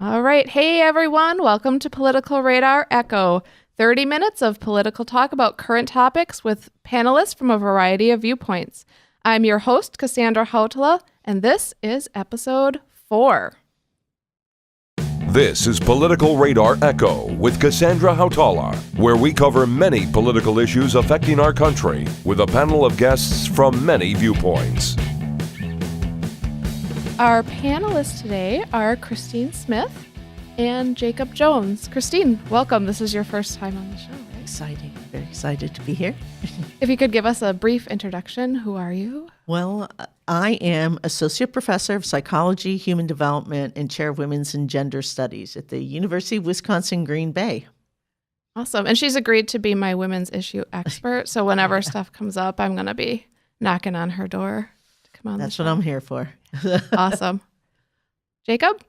All right. Hey, everyone. Welcome to Political Radar Echo. 30 minutes of political talk about current topics with panelists from a variety of viewpoints. I'm your host, Cassandra, and this is episode 4. This is Political Radar Echo with Cassandra, where we cover many political issues affecting our country with a panel of guests from many viewpoints. Our panelists today are Christine Smith and Jacob Jones. Christine, welcome. This is your first time on the show, right? Exciting. Very excited to be here. If you could give us a brief introduction, who are you? Well, I am Associate Professor of Psychology, Human Development, and Chair of Women's and Gender Studies at the University of Wisconsin, Green Bay. Awesome. And she's agreed to be my women's issue expert. So whenever stuff comes up, I'm going to be knocking on her door to come on That's the show. what I'm here for. Awesome. Jacob?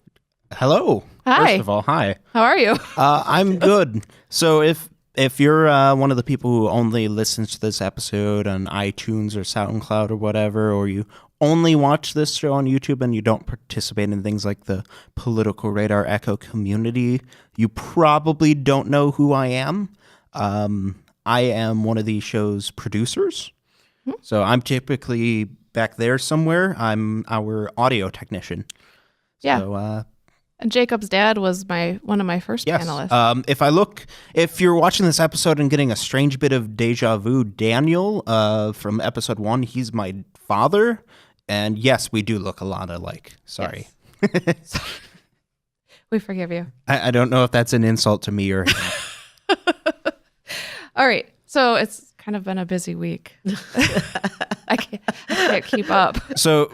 Hello. Hi. First of all, hi. How are you? I'm good. So if you're one of the people who only listens to this episode on iTunes or SoundCloud or whatever, or you only watch this show on YouTube and you don't participate in things like the Political Radar Echo community, you probably don't know who I am. I am one of the show's producers. So I'm typically back there somewhere. I'm our audio technician. Yeah. So, And Jacob's dad was one of my first panelists. If you're watching this episode and getting a strange bit of deja vu, Daniel from episode 1, he's my father. And yes, we do look a lot alike. Sorry. Yes. We forgive you. I don't know if that's an insult to me or him. All right. So it's kind of been a busy week. I can't keep up. So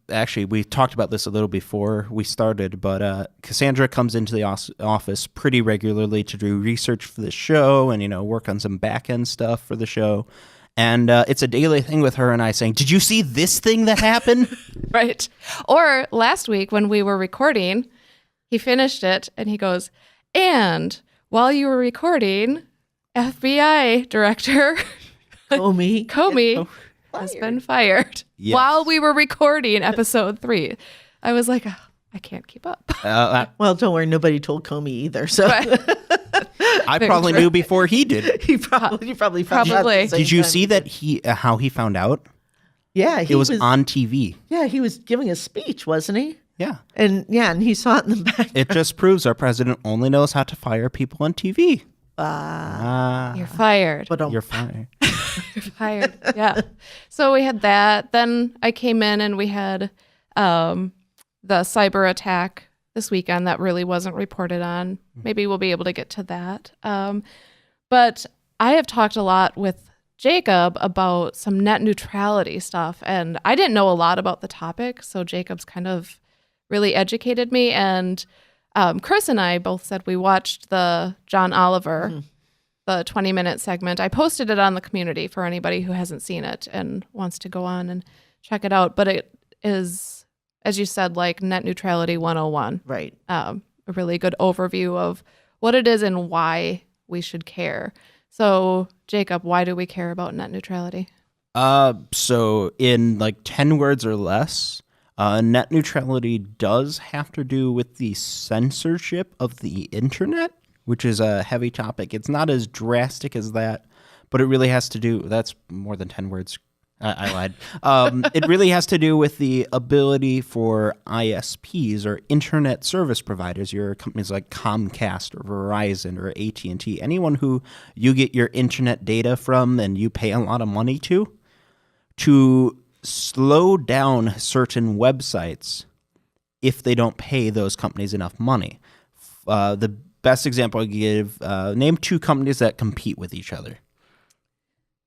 actually, we talked about this a little before we started, but Cassandra comes into the office pretty regularly to do research for the show and, work on some back-end stuff for the show. And it's a daily thing with her and I saying, did you see this thing that happened? Right. Or last week when we were recording, he finished it and he goes, and while you were recording, FBI director Comey has been fired while we were recording episode 3. I was like, oh, I can't keep up. Well, don't worry. Nobody told Comey either. So I probably knew before he did. You probably found out at the same Did you time. see that how he found out? Yeah. It was on TV. Yeah, he was giving a speech, wasn't he? Yeah. And he saw it in the back. It just proves our president only knows how to fire people on TV. You're fired. You're fired. You're fired. Yeah. So we had that. Then I came in and we had the cyber attack this weekend that really wasn't reported on. Maybe we'll be able to get to that. But I have talked a lot with Jacob about some net neutrality stuff, and I didn't know a lot about the topic, so Jacob's kind of really educated me. And Chris and I both said we watched the John Oliver, the 20-minute segment. I posted it on the community for anybody who hasn't seen it and wants to go on and check it out. But it is, as you said, like Net Neutrality 101. Right. A really good overview of what it is and why we should care. So, Jacob, why do we care about net neutrality? So in like 10 words or less, net neutrality does have to do with the censorship of the internet, which is a heavy topic. It's not as drastic as that, but it really has to do, that's more than 10 words. I lied. It really has to do with the ability for ISPs or internet service providers, your companies like Comcast or Verizon or AT&T, anyone who you get your internet data from and you pay a lot of money to slow down certain websites if they don't pay those companies enough money. The best example I give, name 2 companies that compete with each other.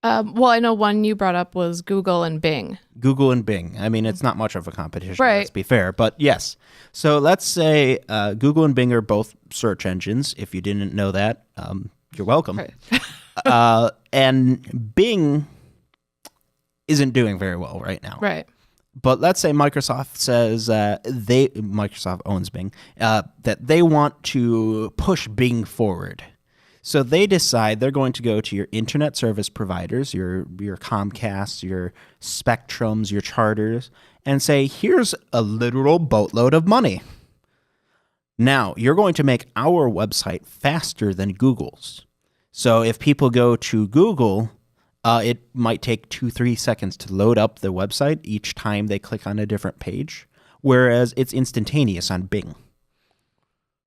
Well, I know one you brought up was Google and Bing. Google and Bing. I mean, it's not much of a competition, right. Let's be fair. But yes. So let's say Google and Bing are both search engines. If you didn't know that, you're welcome. Right. And Bing isn't doing very well right now. Right. But let's say Microsoft says Microsoft owns Bing, that they want to push Bing forward. So they decide they're going to go to your internet service providers, your Comcasts, your Spectrums, your Charters, and say, here's a literal boatload of money. Now, you're going to make our website faster than Google's. So if people go to Google, it might take 2-3 seconds to load up the website each time they click on a different page, whereas it's instantaneous on Bing.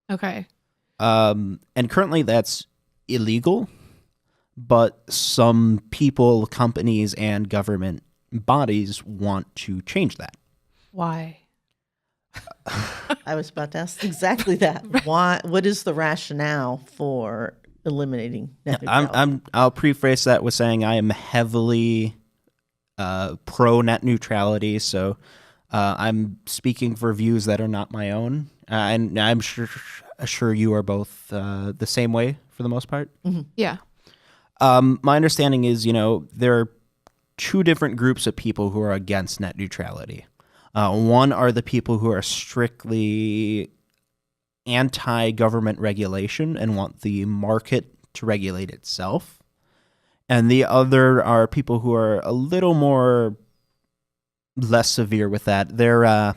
Okay. And currently that's illegal, but some people, companies, and government bodies want to change that. Why? I was about to ask exactly that. Why? What is the rationale for eliminating net neutrality? I'll preface that with saying I am heavily pro net neutrality, so I'm speaking for views that are not my own, and I'm sure you are both the same way for the most part. Mm-hmm. Yeah. My understanding is, there are two different groups of people who are against net neutrality. One are the people who are strictly anti-government regulation and want the market to regulate itself. And the other are people who are a little more less severe with that. They're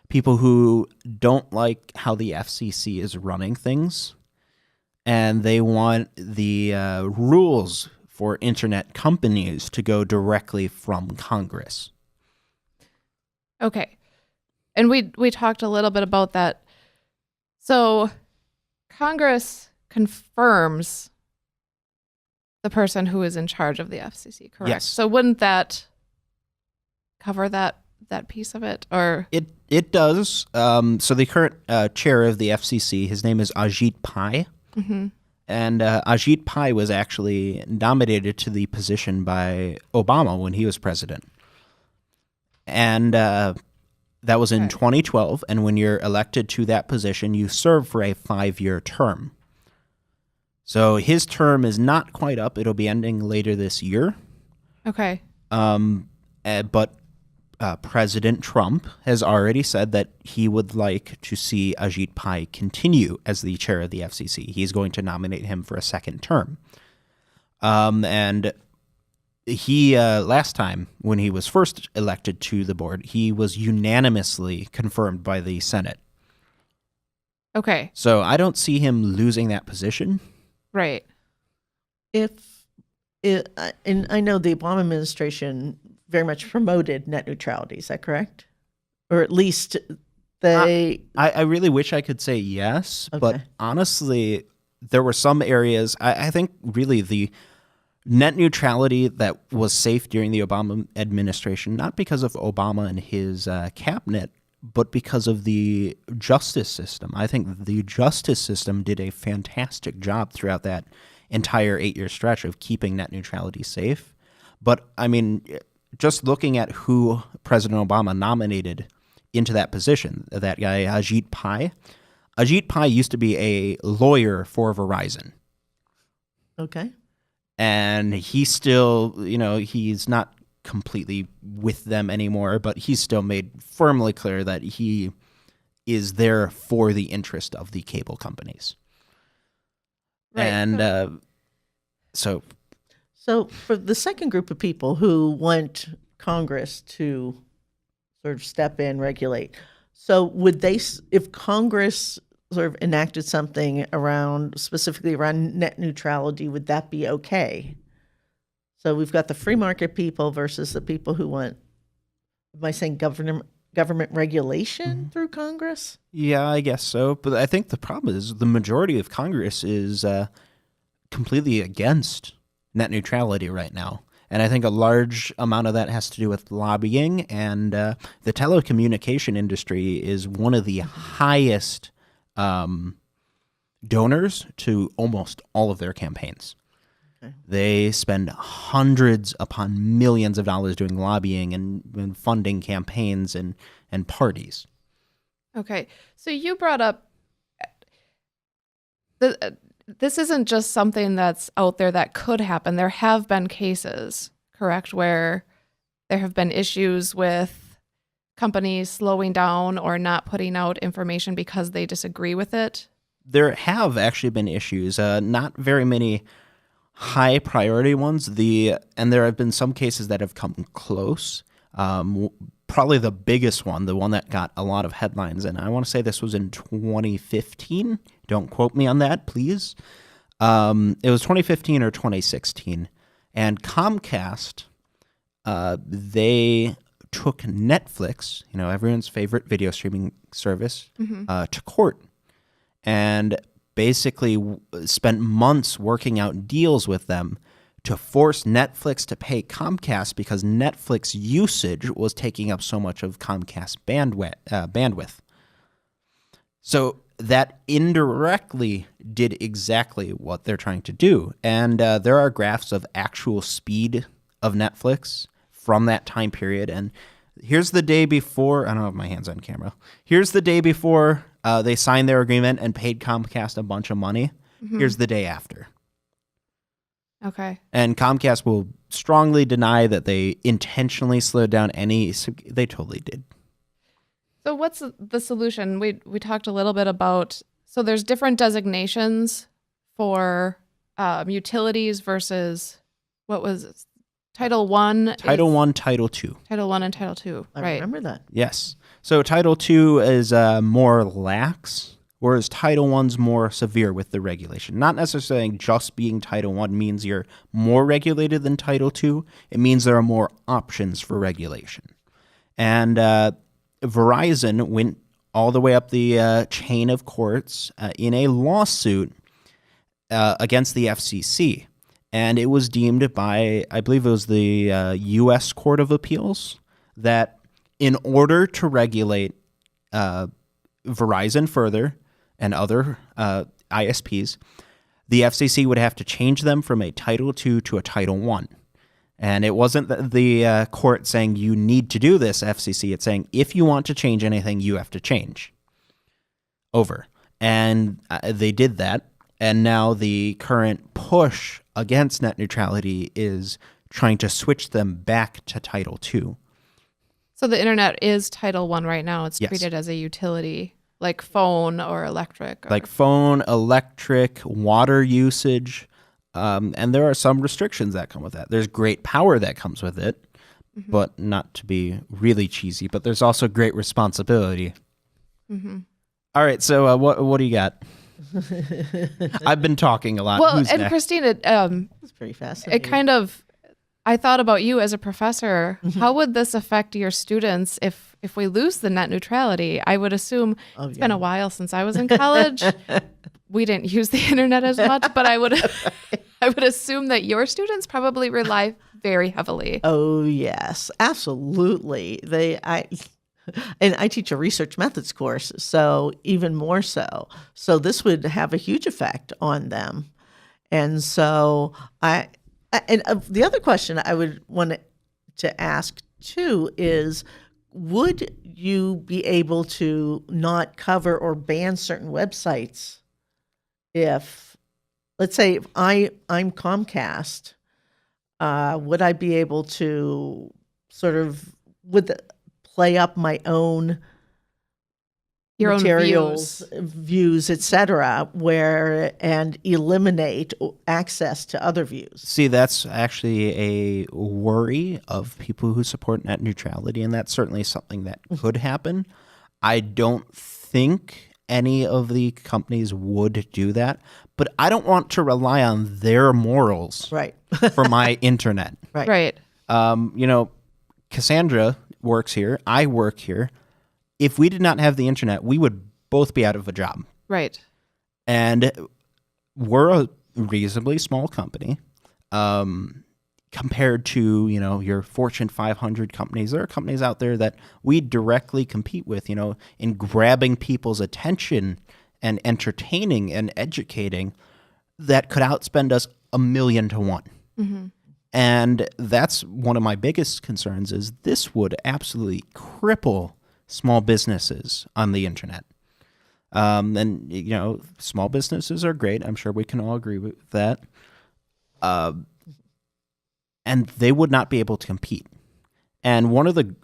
people who don't like how the FCC is running things, and they want the rules for internet companies to go directly from Congress. Okay. And we talked a little bit about that. So Congress confirms the person who is in charge of the FCC, correct? Yes. So wouldn't that cover that piece of it? Or It does. So the current chair of the FCC, his name is Ajit Pai. Mhm. And Ajit Pai was actually nominated to the position by Obama when he was president. And that was in 2012. And when you're elected to that position, you serve for a 5-year term. So his term is not quite up. It'll be ending later this year. Okay. But President Trump has already said that he would like to see Ajit Pai continue as the chair of the FCC. He's going to nominate him for a second term. And he, last time when he was first elected to the board, he was unanimously confirmed by the Senate. Okay. So I don't see him losing that position. Right. And I know the Obama administration very much promoted net neutrality. Is that correct? Or at least they... I really wish I could say yes, Okay. but honestly, there were some areas, I think really the net neutrality that was safe during the Obama administration, not because of Obama and his cabinet, but because of the justice system. I think the justice system did a fantastic job throughout that entire 8-year stretch of keeping net neutrality safe. But, I mean, just looking at who President Obama nominated into that position, that guy Ajit Pai. Ajit Pai used to be a lawyer for Verizon. Okay. And he's still, he's not completely with them anymore, but he's still made firmly clear that he is there for the interest of the cable companies. Right. And so for the second group of people who want Congress to sort of step in, regulate, so would they, if Congress sort of enacted something specifically around net neutrality, would that be okay? So we've got the free market people versus the people who want, am I saying government regulation through Congress? yeah, I guess so. But I think the problem is the majority of Congress is completely against net neutrality right now. And I think a large amount of that has to do with lobbying. And the telecommunication industry is one of the highest donors to almost all of their campaigns. Okay. They spend hundreds upon millions of dollars doing lobbying and funding campaigns and parties. Okay. So you brought up this isn't just something that's out there that could happen. There have been cases, correct, where there have been issues with companies slowing down or not putting out information because they disagree with it. There have actually been issues, not very many high priority ones. And there have been some cases that have come close. probably the biggest one, the one that got a lot of headlines, and I want to say this was in 2015. Don't quote me on that, please. It was 2015 or 2016, and Comcast, they took Netflix, everyone's favorite video streaming service, to court, and basically spent months working out deals with them to force Netflix to pay Comcast because Netflix usage was taking up so much of Comcast bandwidth. So that indirectly did exactly what they're trying to do. And there are graphs of actual speed of Netflix from that time period. And here's the day before. I don't have my hands on camera. Here's the day before they signed their agreement and paid Comcast a bunch of money. Here's the day after. Okay. And Comcast will strongly deny that they intentionally slowed down any. They totally did. So what's the solution? We talked a little bit about, so there's different designations for utilities versus, what was it? Title I? Title I, Title II. Title I and Title II, I right. remember that. Yes. So Title II is more lax, whereas Title I's more severe with the regulation. Not necessarily just being Title I means you're more regulated than Title II. It means there are more options for regulation. And Verizon went all the way up the chain of courts in a lawsuit against the FCC. And it was deemed by, I believe it was the U.S. Court of Appeals, that in order to regulate Verizon further and other ISPs, the FCC would have to change them from a Title II to a Title I. And it wasn't the court saying you need to do this, FCC. It's saying if you want to change anything, you have to change. Over. And they did that. And now the current push against net neutrality is trying to switch them back to Title II. So the internet is Title I right now. It's Yes. treated as a utility, like phone or electric. Like phone, electric, water usage. And there are some restrictions that come with that. There's great power that comes with it, but not to be really cheesy, but there's also great responsibility. All right, so what do you got? I've been talking a lot. Well, Who's and next? Christine, That's pretty fascinating. it kind of, I thought about you as a professor. How would this affect your students if we lose the net neutrality? I would assume it's been a while since I was in college. We didn't use the internet as much, but I would assume that your students probably rely very heavily. Oh yes, absolutely. And I teach a research methods course, so even more so. So this would have a huge effect on them. And so the other question I would want to ask too is, would you be able to not cover or ban certain websites if, let's say, if I'm Comcast, would I be able to sort of play up my own Your materials, own views, etc., and eliminate access to other views? See, that's actually a worry of people who support net neutrality, and that's certainly something that could happen. I don't think any of the companies would do that, but I don't want to rely on their morals Right. for my internet. Right. Cassandra works here. I work here. If we did not have the internet, we would both be out of a job. Right. And we're a reasonably small company compared to, your Fortune 500 companies. There are companies out there that we directly compete with, in grabbing people's attention and entertaining and educating that could outspend us 1,000,000 to 1. And that's one of my biggest concerns is this would absolutely cripple small businesses on the internet. And, small businesses are great. I'm sure we can all agree with that. And they would not be able to compete. And one of the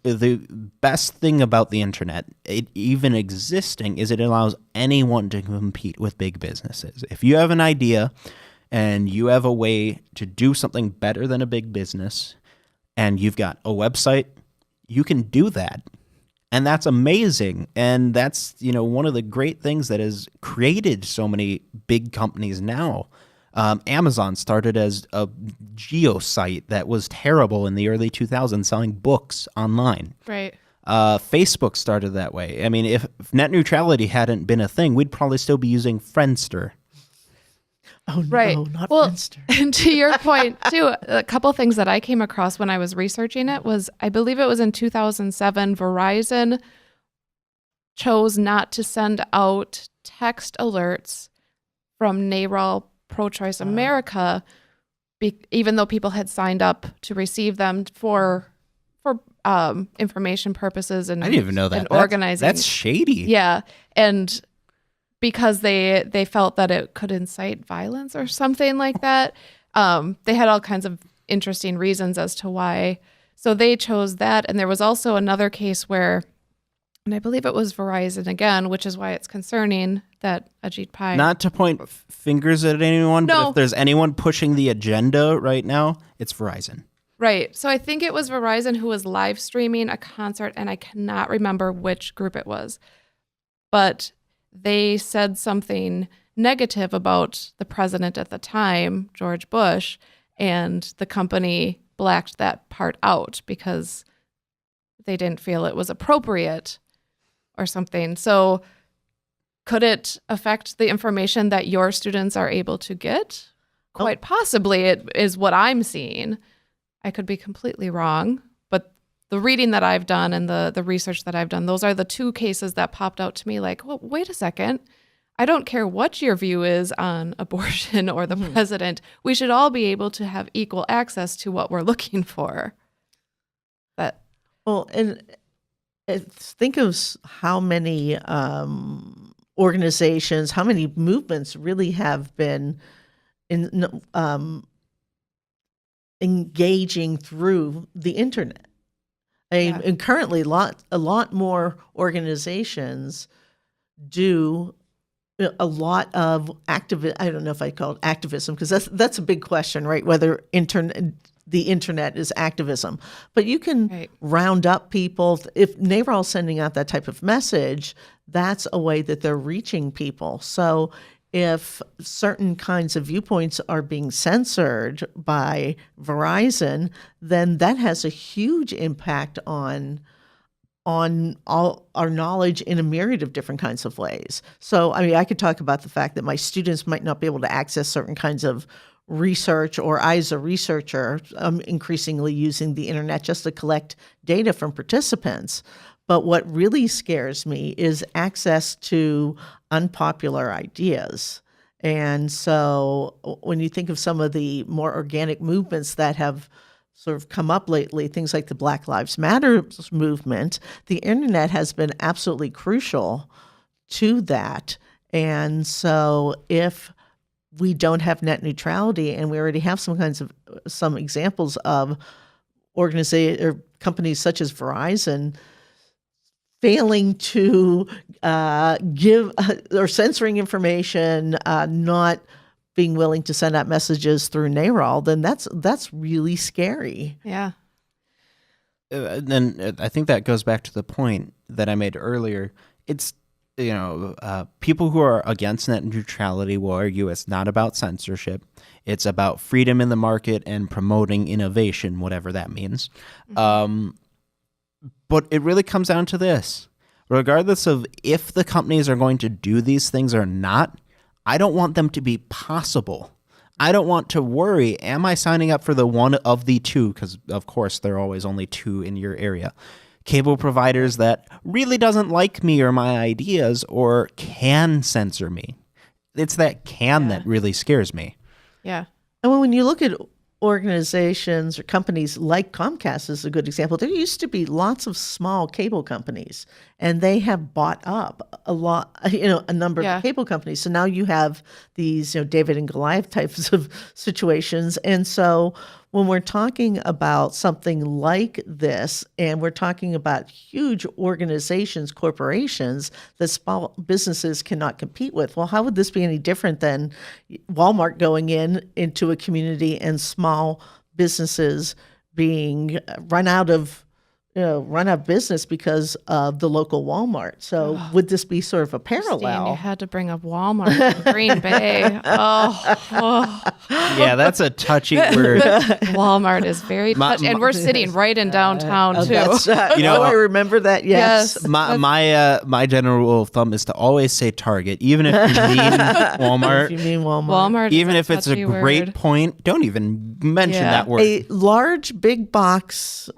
best thing about the internet, it even existing, is it allows anyone to compete with big businesses. If you have an idea and you have a way to do something better than a big business, and you've got a website, you can do that. And that's amazing. And that's, one of the great things that has created so many big companies now. Amazon started as a geo site that was terrible in the early 2000s, selling books online. Right. Facebook started that way. I mean, if net neutrality hadn't been a thing, we'd probably still be using Friendster. Oh, no, Right. not Well, Friendster. And to your point, too, a couple things that I came across when I was researching it was, I believe it was in 2007, Verizon chose not to send out text alerts from NARAL Pro-Choice America, even though people had signed up to receive them for information purposes and I didn't even know that. and organizing. That's shady. Yeah, and because they felt that it could incite violence or something like that. They had all kinds of interesting reasons as to why. So they chose that. And there was also another case where, and I believe it was Verizon again, which is why it's concerning that Ajit Pai. Not to point fingers at anyone, but No. if there's anyone pushing the agenda right now, it's Verizon. Right. So I think it was Verizon who was live streaming a concert, and I cannot remember which group it was. But they said something negative about the president at the time, George Bush, and the company blacked that part out because they didn't feel it was appropriate or something. So could it affect the information that your students are able to get? Quite possibly, it is what I'm seeing. I could be completely wrong, but the reading that I've done and the research that I've done, those are the two cases that popped out to me like, well, wait a second. I don't care what your view is on abortion or the president. We should all be able to have equal access to what we're looking for. But Well, and think of how many organizations, how many movements really have been engaging through the internet. And currently, a lot more organizations do a lot of I don't know if I call it activism, because that's a big question, right? Whether the internet is activism, but you can round up people. If NARAL is sending out that type of message, that's a way that they're reaching people. So if certain kinds of viewpoints are being censored by Verizon, then that has a huge impact on all our knowledge in a myriad of different kinds of ways. So, I mean, I could talk about the fact that my students might not be able to access certain kinds of research, or I, as a researcher, I'm increasingly using the internet just to collect data from participants. But what really scares me is access to unpopular ideas. And so when you think of some of the more organic movements that have sort of come up lately, things like the Black Lives Matter movement, the internet has been absolutely crucial to that. And so if we don't have net neutrality, and we already have some examples of organizations or companies such as Verizon failing to give or censoring information, not being willing to send out messages through NARAL, then that's really scary. yeah. Then I think that goes back to the point that I made earlier. It's, people who are against net neutrality will argue it's not about censorship. It's about freedom in the market and promoting innovation, whatever that means. But it really comes down to this. Regardless of if the companies are going to do these things or not, I don't want them to be possible. I don't want to worry, am I signing up for the one of the two, because of course there are always only two in your area, cable providers that really doesn't like me or my ideas or can censor me. It's that that really scares me. Yeah. And when you look at organizations or companies like Comcast is a good example. There used to be lots of small cable companies, and they have bought up a number of cable companies. So now you have these, David and Goliath types of situations. And so when we're talking about something like this, and we're talking about huge organizations, corporations that small businesses cannot compete with, well, how would this be any different than Walmart going into a community and small businesses being run out of run out of business because of the local Walmart. So would this be sort of a Christine, parallel? you had to bring up Walmart in Green Bay. Yeah, that's a touchy word. Walmart is very touchy. And we're sitting right in downtown, too. That's, I remember that. Yes. Yes. My general rule of thumb is to always say Target, even if you mean Walmart. If you mean Walmart. Walmart is Even if it's a touchy great word. point, don't even mention Yeah. that word. A large big box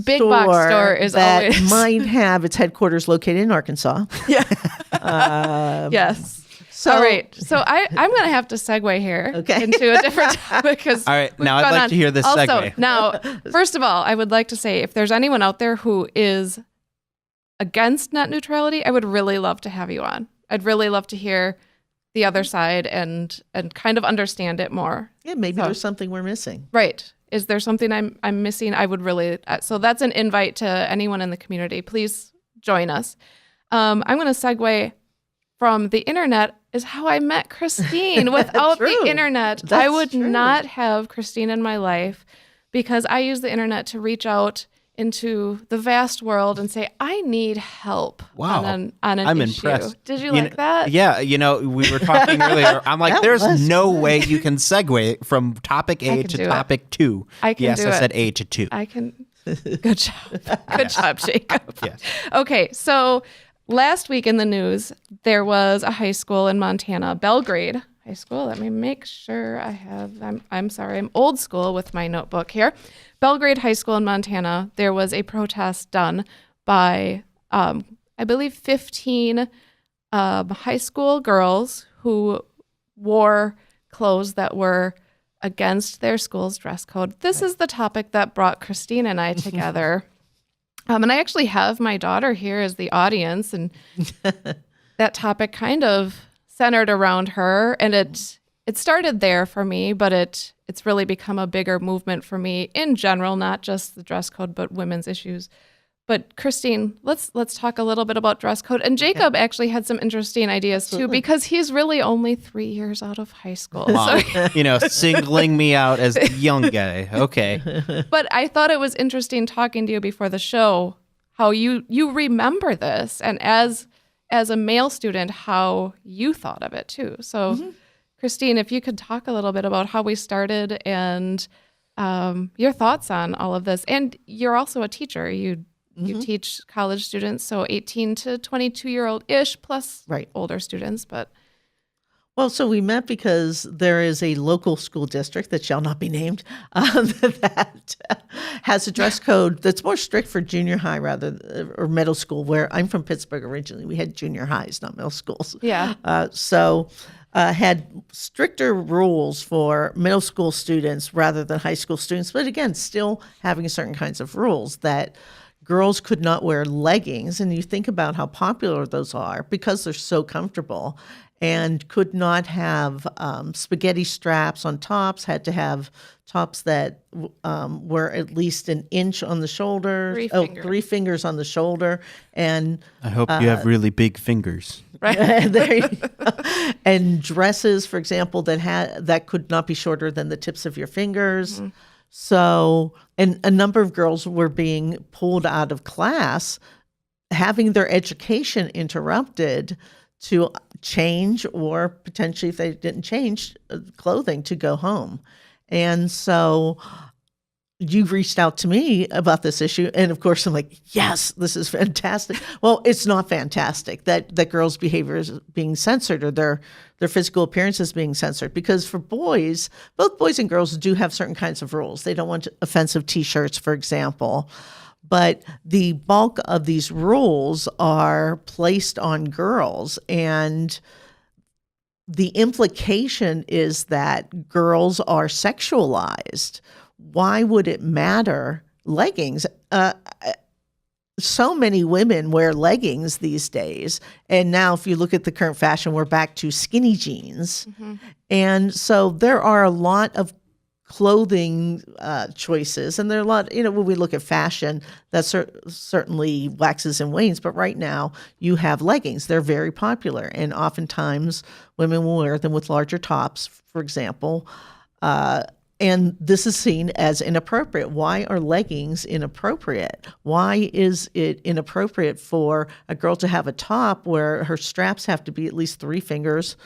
Big box store is that always might have its headquarters located in Arkansas. yes. So, All right. So I'm going to have to segue here Okay. into a different topic because All right, now I'd like to hear this also, segue. Now, first of all, I would like to say if there's anyone out there who is against net neutrality, I would really love to have you on. I'd really love to hear the other side and kind of understand it more. yeah, maybe So- there's something we're missing. Right. Is there something I'm missing? I would really. So that's an invite to anyone in the community. Please join us. I'm going to segue from the internet is how I met Christine. Without True. the internet, I That's would true. not have Christine in my life because I use the internet to reach out into the vast world and say, I need help Wow. on an I'm issue. impressed. Did you You like kn- that? Yeah, we were talking earlier. I'm like, That there's was no way you can segue from topic A can do to it. topic 2. I can yes, do I it. said A to 2. I can. Good job. Good job, Jacob. Yes. Okay, so last week in the news, there was a high school in Montana, Belgrade High School. Let me make sure I have. I'm sorry, I'm old school with my notebook here. Belgrade High School in Montana. There was a protest done by, I believe, 15 high school girls who wore clothes that were against their school's dress code. This is the topic that brought Christine and I together. And I actually have my daughter here as the audience, and that topic kind of centered around her. And it started there for me, but it's really become a bigger movement for me in general, not just the dress code, but women's issues. But Christine, let's talk a little bit about dress code. And Jacob actually had some interesting ideas too, because he's really only 3 years out of high school. So, Singling me out as the young guy. Okay. but I thought it was interesting talking to you before the show, how you remember this, and as a male student, how you thought of it too. So, Christine, if you could talk a little bit about how we started and your thoughts on all of this. And you're also a teacher. You teach college students, so 18 to 22-year-old-ish, plus Right. older students. But Well, so we met because there is a local school district that shall not be named that has a dress code that's more strict for junior high or middle school, where I'm from Pittsburgh originally. We had junior highs, not middle schools. yeah, Had stricter rules for middle school students rather than high school students, but again, still having certain kinds of rules that girls could not wear leggings. And you think about how popular those are because they're so comfortable, and could not have spaghetti straps on tops, had to have tops that were at least an inch on the shoulder, 3 fingers on the shoulder. And I hope you have really big fingers. there you go. And dresses, for example, that could not be shorter than the tips of your fingers. So, and a number of girls were being pulled out of class, having their education interrupted to change, or potentially, if they didn't change clothing, to go home. And so you reached out to me about this issue. And of course, I'm like, yes, this is fantastic. Well, it's not fantastic that girls' behavior is being censored, or their physical appearance is being censored. Because for boys, both boys and girls do have certain kinds of rules. They don't want offensive T-shirts, for example. But the bulk of these rules are placed on girls. And the implication is that girls are sexualized. Why would it matter? Leggings. So many women wear leggings these days. And now if you look at the current fashion, we're back to skinny jeans. And so there are a lot of clothing choices. And there are a lot, when we look at fashion, that certainly waxes and wanes. But right now you have leggings. They're very popular. And oftentimes women will wear them with larger tops, for example. and this is seen as inappropriate. Why are leggings inappropriate? Why is it inappropriate for a girl to have a top where her straps have to be at least 3 fingers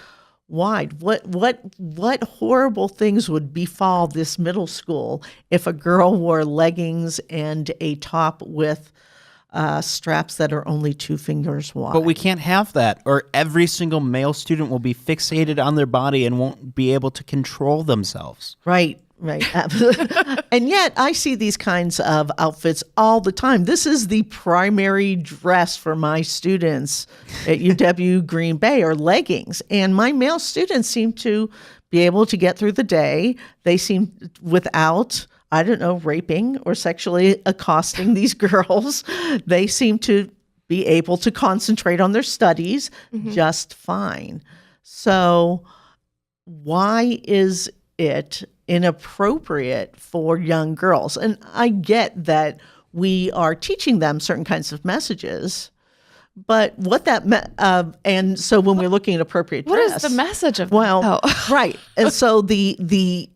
wide? What horrible things would befall this middle school if a girl wore leggings and a top with straps that are only 2 fingers wide? But we can't have that, or every single male student will be fixated on their body and won't be able to control themselves. Right. And yet I see these kinds of outfits all the time. This is the primary dress for my students at UW Green Bay, are leggings. And my male students seem to be able to get through the day. They seem without, I don't know, raping or sexually accosting these girls. They seem to be able to concentrate on their studies just fine. So why is it inappropriate for young girls? And I get that we are teaching them certain kinds of messages, but what that and so when we're looking at appropriate What dress, is the message of well, that? right, and so the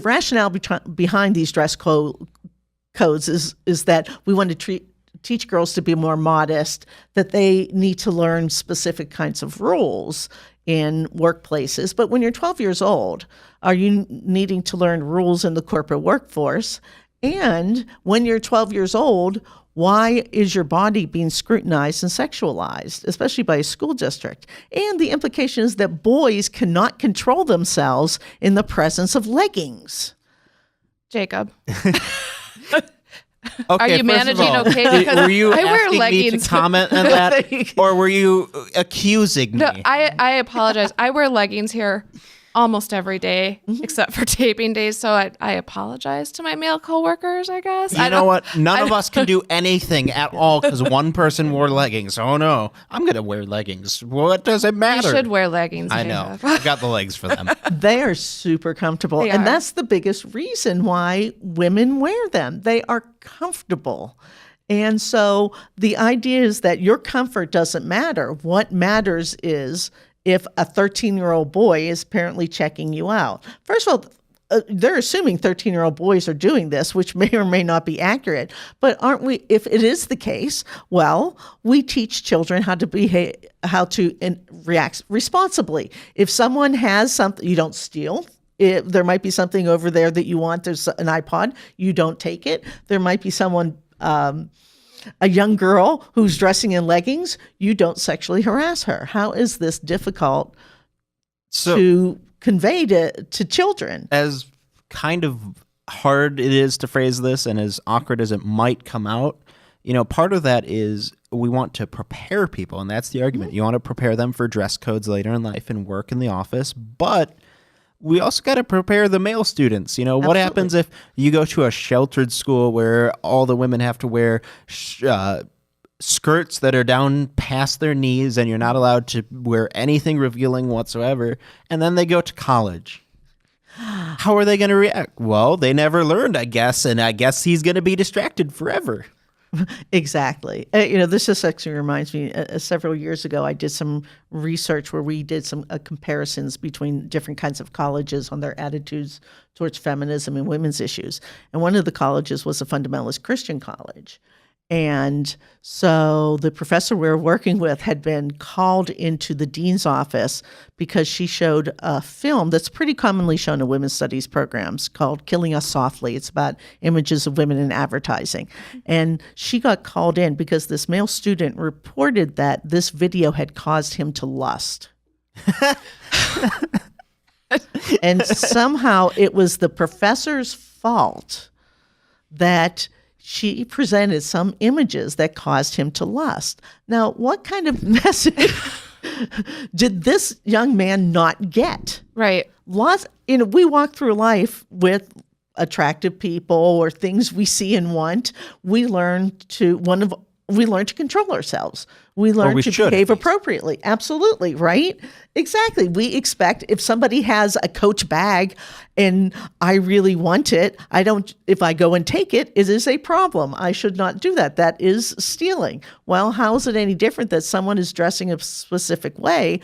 rationale behind these dress codes is that we want to teach girls to be more modest, that they need to learn specific kinds of rules in workplaces. But when you're 12 years old, are you needing to learn rules in the corporate workforce? And when you're 12 years old, why is your body being scrutinized and sexualized, especially by a school district? And the implication is that boys cannot control themselves in the presence of leggings. Jacob. Okay, Are you first managing of all, okay? Because were you I wear asking me leggings. to comment on that, or were you accusing me? No, I apologize. I wear leggings here almost every day, except for taping days. So I apologize to my male coworkers, I guess. You know what? None of us can do anything at all because one person wore leggings. Oh no, I'm gonna wear leggings. What does it You matter? should wear leggings. I know. Jacob. I've got the legs for them. They are super comfortable. They and are. that's the biggest reason why women wear them. They are comfortable. And so the idea is that your comfort doesn't matter. What matters is if a 13-year-old boy is apparently checking you out. First of all, they're assuming 13-year-old boys are doing this, which may or may not be accurate. But aren't we, if it is the case, well, we teach children how to behave, react responsibly. If someone has something, you don't steal. If there might be something over there that you want. There's an iPod. You don't take it. There might be someone, a young girl who's dressing in leggings. You don't sexually harass her. How is this difficult to convey to children? As kind of hard it is to phrase this and as awkward as it might come out, part of that is we want to prepare people, and that's the argument. You want to prepare them for dress codes later in life and work in the office, but we also got to prepare the male students. What happens if you go to a sheltered school where all the women have to wear skirts that are down past their knees and you're not allowed to wear anything revealing whatsoever, and then they go to college? How are they going to react? Well, they never learned, I guess, and I guess he's going to be distracted forever. Exactly. This just actually reminds me, several years ago, I did some research where we did some comparisons between different kinds of colleges on their attitudes towards feminism and women's issues. And one of the colleges was a fundamentalist Christian college. And so the professor we were working with had been called into the dean's office because she showed a film that's pretty commonly shown in women's studies programs called Killing Us Softly. It's about images of women in advertising. And she got called in because this male student reported that this video had caused him to lust. And somehow it was the professor's fault that she presented some images that caused him to lust. Now, what kind of message did this young man not get? Right. We walk through life with attractive people or things we see and want. We learn to control ourselves. We learn to behave appropriately. Absolutely, right? Exactly. We expect if somebody has a Coach bag and I really want it, if I go and take it, it is a problem. I should not do that. That is stealing. Well, how is it any different that someone is dressing a specific way?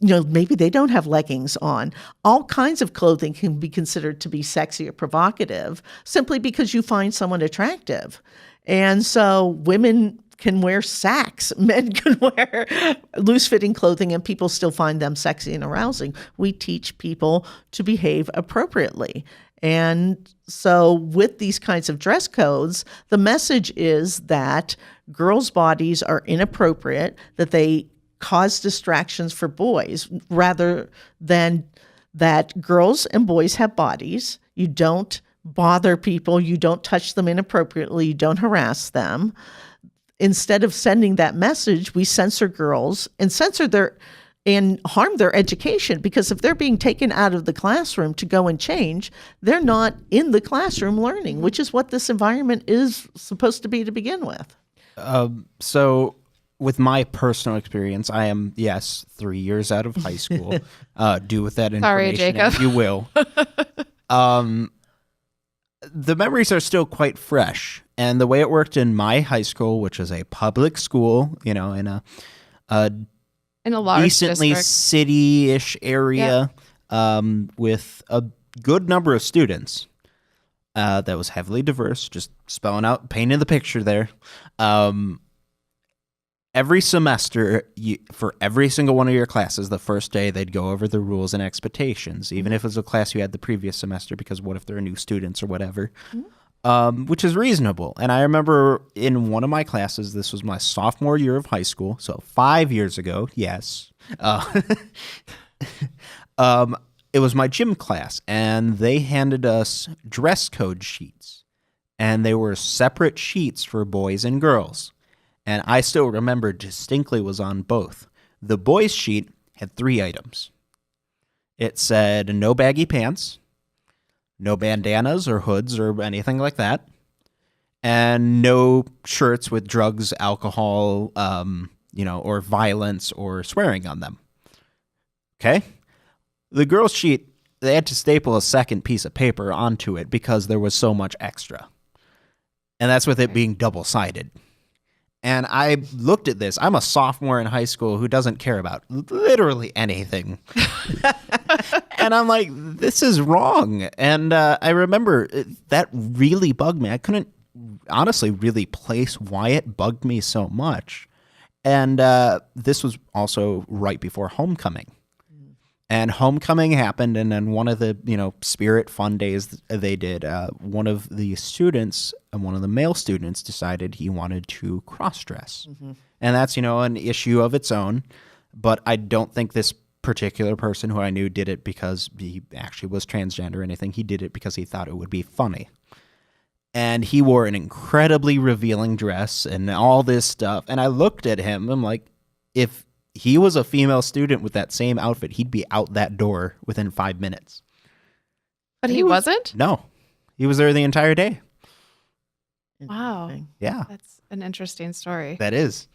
maybe they don't have leggings on. All kinds of clothing can be considered to be sexy or provocative simply because you find someone attractive. And so women can wear sacks, men can wear loose-fitting clothing, and people still find them sexy and arousing. We teach people to behave appropriately. And so with these kinds of dress codes, the message is that girls' bodies are inappropriate, that they cause distractions for boys, rather than that girls and boys have bodies. You don't bother people, you don't touch them inappropriately, you don't harass them. Instead of sending that message, we censor girls and harm their education, because if they're being taken out of the classroom to go and change, they're not in the classroom learning, which is what this environment is supposed to be to begin with. So with my personal experience, I am, 3 years out of high school. Do with that information Sorry, Jacob. as you will. The memories are still quite fresh. And the way it worked in my high school, which is a public school, in a large decently district. city-ish area, with a good number of students, that was heavily diverse, just painting the picture there. Every semester, for every single one of your classes, the first day they'd go over the rules and expectations, even if it was a class you had the previous semester, because what if they're new students or whatever, which is reasonable. And I remember in one of my classes, this was my sophomore year of high school, so 5 years ago, yes. It was my gym class, and they handed us dress code sheets, and they were separate sheets for boys and girls. And I still remember distinctly was on both. The boys' sheet had 3 items. It said no baggy pants, no bandanas or hoods or anything like that, and no shirts with drugs, alcohol, or violence or swearing on them. Okay? The girls' sheet, they had to staple a second piece of paper onto it because there was so much extra. And that's with it being double-sided. And I looked at this. I'm a sophomore in high school who doesn't care about literally anything. And I'm like, this is wrong. And I remember that really bugged me. I couldn't honestly really place why it bugged me so much. And this was also right before homecoming. And homecoming happened, and then one of the, spirit fun days they did, one of the students, one of the male students decided he wanted to cross-dress. Mm-hmm. And that's, an issue of its own. But I don't think this particular person who I knew did it because he actually was transgender or anything. He did it because he thought it would be funny. And he wore an incredibly revealing dress and all this stuff. And I looked at him, I'm like, if he was a female student with that same outfit, he'd be out that door within 5 minutes. But he wasn't? No. He was there the entire day. Wow. Yeah. That's an interesting story. That is.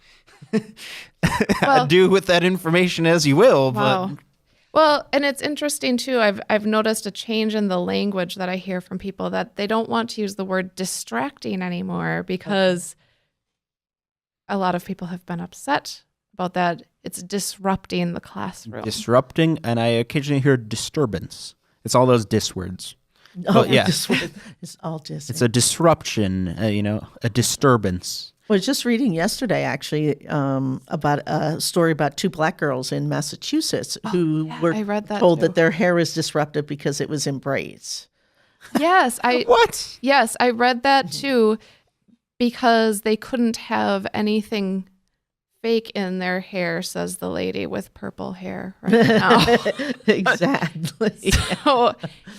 Do with that information as you will. Wow. But Well, and it's interesting too. I've noticed a change in the language that I hear from people, that they don't want to use the word distracting anymore because a lot of people have been upset about that. It's disrupting the classroom. Disrupting, and I occasionally hear disturbance. It's all those dis words. Oh, But yeah. It's all just. It's a disruption, a disturbance. I was just reading yesterday, actually, about a story about 2 black girls in Massachusetts who were I read that told too. that their hair was disruptive because it was in braids. Yes, What? Yes, I read that too, because they couldn't have anything fake in their hair, says the lady with purple hair right now. Exactly. So,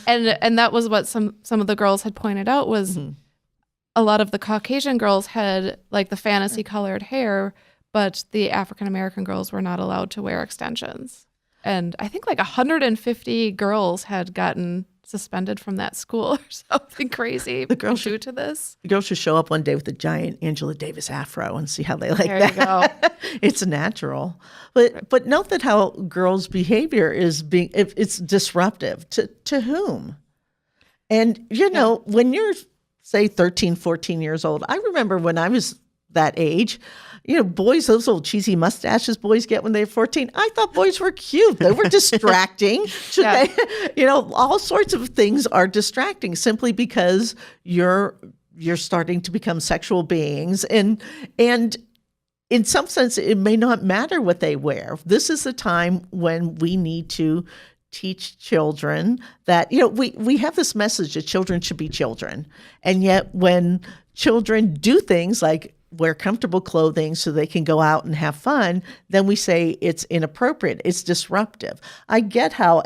and that was what some of the girls had pointed out was a lot of the Caucasian girls had like the fantasy colored hair, but the African American girls were not allowed to wear extensions. And I think like 150 girls had gotten suspended from that school or something crazy due to this. The girls should show up one day with a giant Angela Davis afro and see how they like There that. you go. It's natural. But note that how girls' behavior is it's disruptive. To whom? And, when you're, say, 13, 14 years old, I remember when I was that age, boys, those little cheesy mustaches boys get when they're 14. I thought boys were cute. They were distracting. Yeah. All sorts of things are distracting simply because you're starting to become sexual beings. And in some sense, it may not matter what they wear. This is the time when we need to teach children that, we have this message that children should be children. And yet when children do things like wear comfortable clothing so they can go out and have fun, then we say it's inappropriate, it's disruptive. I get how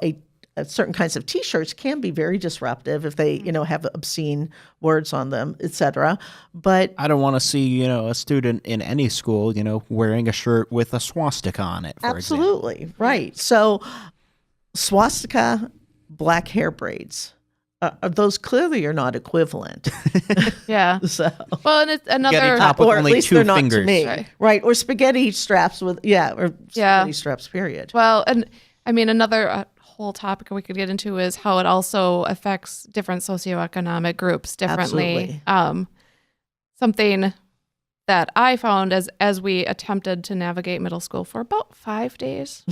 certain kinds of T-shirts can be very disruptive if they, have obscene words on them, etc. But I don't want to see, a student in any school, wearing a shirt with a swastika on it, for example. absolutely, right. So swastika, black hair braids, those clearly are not equivalent. Yeah. So, Well, and it's another. Spaghetti top with or at only least 2 they're not fingers. to me, Right. Or spaghetti straps with, or spaghetti straps, period. Well, and I mean, another whole topic we could get into is how it also affects different socioeconomic groups differently. Absolutely. Something that I found as we attempted to navigate middle school for about 5 days,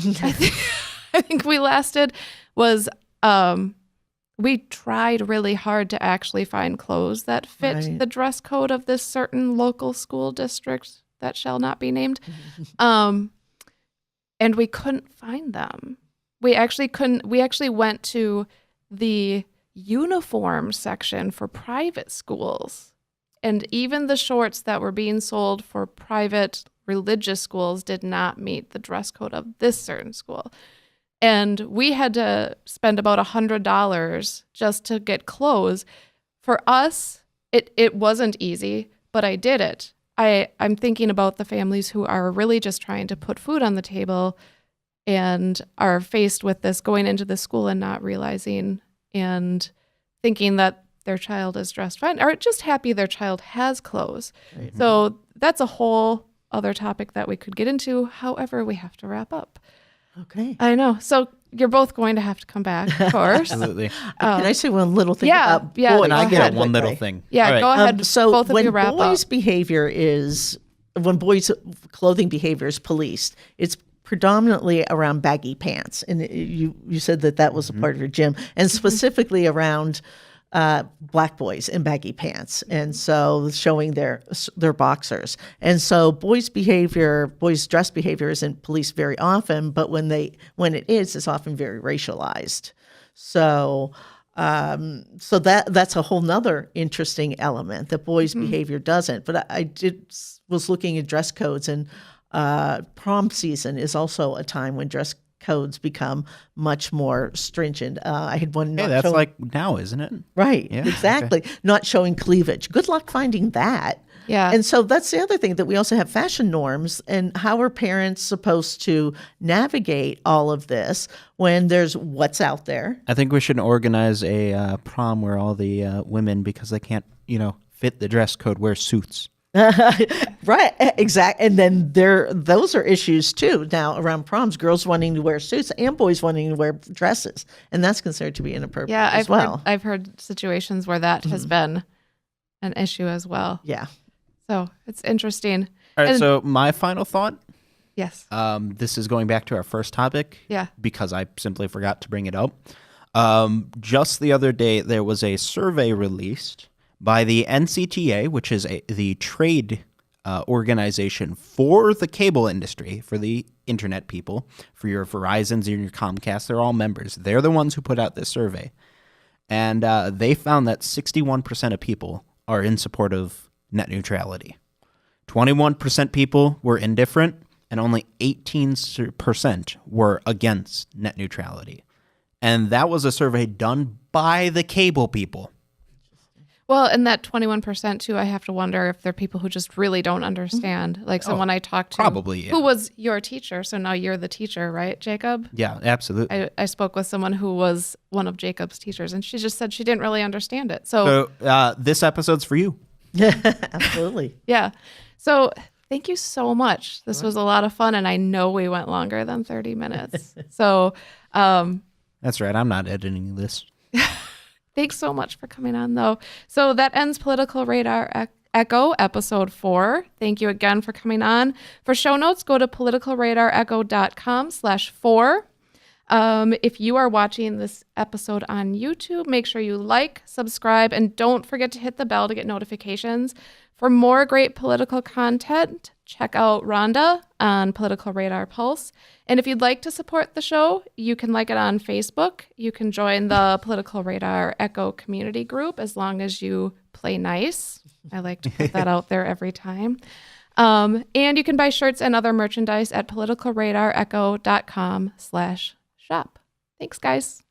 I think we lasted, was we tried really hard to actually find clothes that fit Right. the dress code of this certain local school district that shall not be named. And we couldn't find them. We actually couldn't. We actually went to the uniform section for private schools, and even the shorts that were being sold for private religious schools did not meet the dress code of this certain school. And we had to spend about $100 just to get clothes. For us, it wasn't easy, but I did it. I'm thinking about the families who are really just trying to put food on the table and are faced with this going into the school and not realizing and thinking that their child is dressed fine or just happy their child has clothes. Right. So that's a whole other topic that we could get into. However, we have to wrap up. Okay. I know. So you're both going to have to come back, of course. Absolutely. Can I say one little thing yeah, about yeah. boys? And I Go get ahead. one little Quickly. thing. Yeah, All right. go ahead. So both of when you wrap boys' up. behavior when boys' clothing behavior is policed, it's predominantly around baggy pants. And you said that was a part of your gym, and specifically around black boys in baggy pants, and so showing their boxers. And so boys' dress behavior isn't policed very often, but when it is, it's often very racialized. So that's a whole nother interesting element that boys' behavior doesn't. But I was looking at dress codes, and prom season is also a time when dress codes become much more stringent. I had one. Hey, that's like now, isn't it? Right, Yeah, exactly. Not showing cleavage. Good luck finding that. Yeah. And so that's the other thing, that we also have fashion norms, and how are parents supposed to navigate all of this when there's what's out there? I think we should organize a prom where all the women, because they can't, fit the dress code, wear suits. Right, exactly. And then those are issues too. Now around proms, girls wanting to wear suits and boys wanting to wear dresses, and that's considered to be inappropriate as well. I've heard situations where that has been an issue as well. Yeah. So it's interesting. All right, And- so my final thought, Yes. this is going back to our first topic. Yeah. Because I simply forgot to bring it up. Just the other day, there was a survey released by the NCTA, which is the trade organization for the cable industry, for the internet people, for your Verizons and your Comcast. They're all members. They're the ones who put out this survey. And they found that 61% of people are in support of net neutrality. 21% people were indifferent, and only 18% were against net neutrality. And that was a survey done by the cable people. Well, and that 21% too, I have to wonder if they're people who just really don't understand. Like someone I talked to probably, yeah. who was your teacher. So now you're the teacher, right, Jacob? Yeah, absolutely. I spoke with someone who was one of Jacob's teachers, and she just said she didn't really understand it. So This episode's for you. Absolutely. yeah. So thank you so much. This was a lot of fun, and I know we went longer than 30 minutes. So That's right. I'm not editing this. thanks so much for coming on, though. So that ends Political Radar Echo, Episode 4. Thank you again for coming on. For show notes, go to politicalradarecho.com/4. If you are watching this episode on YouTube, make sure you like, subscribe, and don't forget to hit the bell to get notifications. For more great political content, check out Rhonda on Political Radar Pulse. And if you'd like to support the show, you can like it on Facebook. You can join the Political Radar Echo community group as long as you play nice. I like to put that out there every time. And you can buy shirts and other merchandise at politicalradarecho.com/shop. Thanks, guys.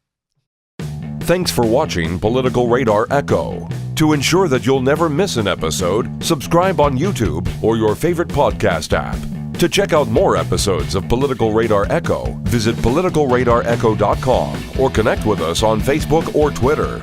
Thanks for watching Political Radar Echo. To ensure that you'll never miss an episode, subscribe on YouTube or your favorite podcast app. To check out more episodes of Political Radar Echo, visit politicalradarecho.com or connect with us on Facebook or Twitter.